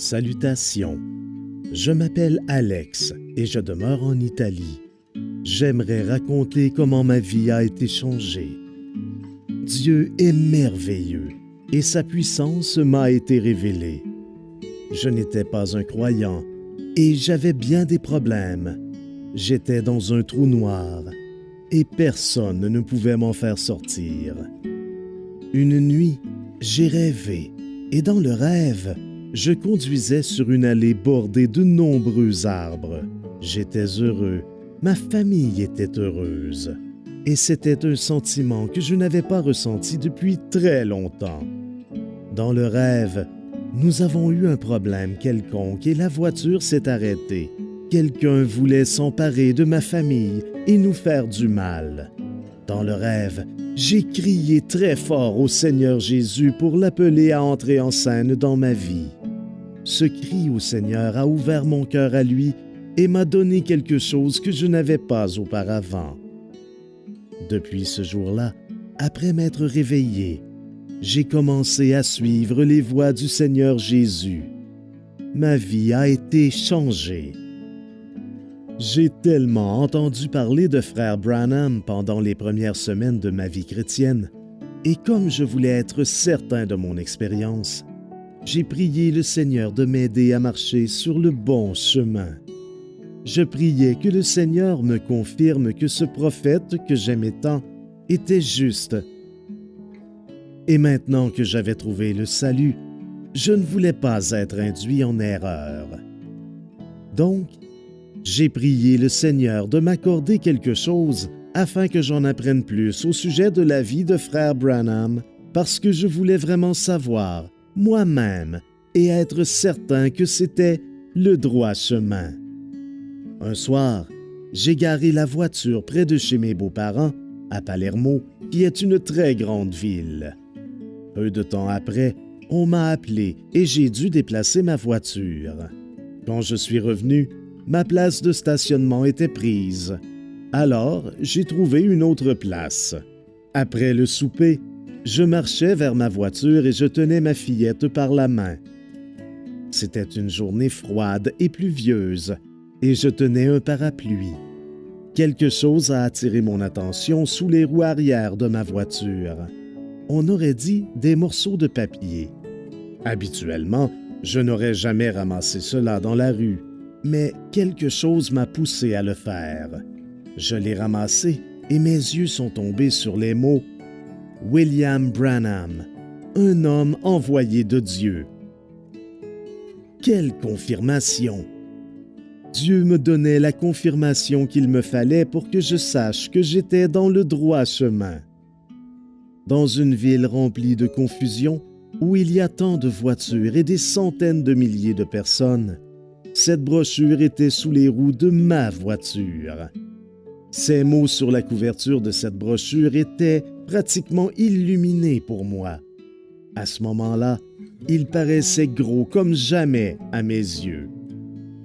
Salutations. Je m'appelle Alex et je demeure en Italie. J'aimerais raconter comment ma vie a été changée. Dieu est merveilleux et sa puissance m'a été révélée. Je n'étais pas un croyant et j'avais bien des problèmes. J'étais dans un trou noir et personne ne pouvait m'en faire sortir. Une nuit, j'ai rêvé et dans le rêve, je conduisais sur une allée bordée de nombreux arbres. J'étais heureux, ma famille était heureuse. Et c'était un sentiment que je n'avais pas ressenti depuis très longtemps. Dans le rêve, nous avons eu un problème quelconque et la voiture s'est arrêtée. Quelqu'un voulait s'emparer de ma famille et nous faire du mal. Dans le rêve, j'ai crié très fort au Seigneur Jésus pour l'appeler à entrer en scène dans ma vie. Ce cri au Seigneur a ouvert mon cœur à lui et m'a donné quelque chose que je n'avais pas auparavant. Depuis ce jour-là, après m'être réveillé, j'ai commencé à suivre les voies du Seigneur Jésus. Ma vie a été changée. J'ai tellement entendu parler de Frère Branham pendant les premières semaines de ma vie chrétienne, et comme je voulais être certain de mon expérience, j'ai prié le Seigneur de m'aider à marcher sur le bon chemin. Je priais que le Seigneur me confirme que ce prophète que j'aimais tant était juste. Et maintenant que j'avais trouvé le salut, je ne voulais pas être induit en erreur. Donc, j'ai prié le Seigneur de m'accorder quelque chose afin que j'en apprenne plus au sujet de la vie de Frère Branham, parce que je voulais vraiment savoir moi-même et être certain que c'était le droit chemin. Un soir, j'ai garé la voiture près de chez mes beaux-parents, à Palermo, qui est une très grande ville. Peu de temps après, on m'a appelé et j'ai dû déplacer ma voiture. Quand je suis revenu, ma place de stationnement était prise. Alors, j'ai trouvé une autre place. Après le souper, je marchais vers ma voiture et je tenais ma fillette par la main. C'était une journée froide et pluvieuse, et je tenais un parapluie. Quelque chose a attiré mon attention sous les roues arrière de ma voiture. On aurait dit des morceaux de papier. Habituellement, je n'aurais jamais ramassé cela dans la rue, mais quelque chose m'a poussé à le faire. Je l'ai ramassé et mes yeux sont tombés sur les mots « William Branham, un homme envoyé de Dieu ». Quelle confirmation! Dieu me donnait la confirmation qu'il me fallait pour que je sache que j'étais dans le droit chemin. Dans une ville remplie de confusion, où il y a tant de voitures et des centaines de milliers de personnes, cette brochure était sous les roues de ma voiture. Ces mots sur la couverture de cette brochure étaient pratiquement illuminés pour moi. À ce moment-là, ils paraissaient gros comme jamais à mes yeux.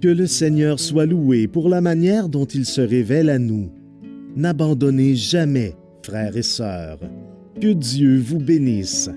Que le Seigneur soit loué pour la manière dont il se révèle à nous. N'abandonnez jamais, frères et sœurs. Que Dieu vous bénisse.